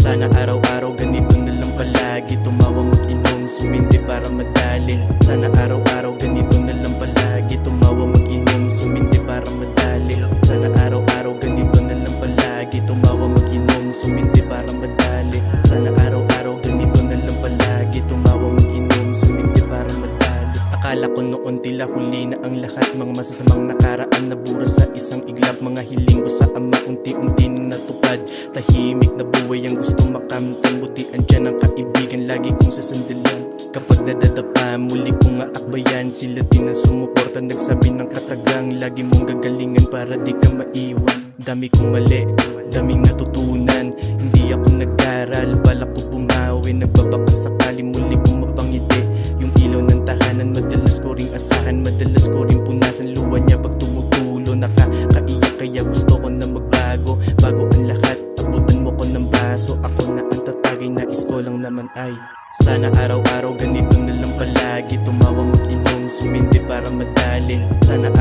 Sana araw-araw ganito na lang palagi, tumawa mag-inom, sumindi para madali. Sana araw-araw ganito na lang palagi, tumawa mag-inom, sumindi para madali. Sana araw-araw ganito na lang palagi, tumawa mag-inom, sumindi para madali. Sana araw-araw ganito na lang palagi, tumawa mag-inom, sumindi para madali. Akala ko noon tila huli na ang lahat, mga masasamang nakaraan na bura sa isang iglap. Mga hiling ko sa ama unti-unti nang natupad, tahimik na buhay ang gusto makamtan. Buti andyan ang kaibigan lagi kong sasandalan. Kapag nadadapa muli kong aakbayan, sila din ang sumuporta, nagsabi ng katagang lagi mong gagalingan para di ka maiwan. Dami kong mali, daming natutunan, hindi ako nag-aral, balak ko bumawi. Nagbabaka sakali muli kong mapangiti yung ilaw ng tahanan. Madalas ko ring asahan, madalas ko ring punasan luha niya pag tumutulo. Nakakaiyak kaya gusto ko na magbago, bago ang lahat abutan mo ko ng baso. Ako na ang tatagay, nais ko lang naman ay sana araw-araw ganito na lang palagi, tumawa mag-inom, sumindi para madali. Sana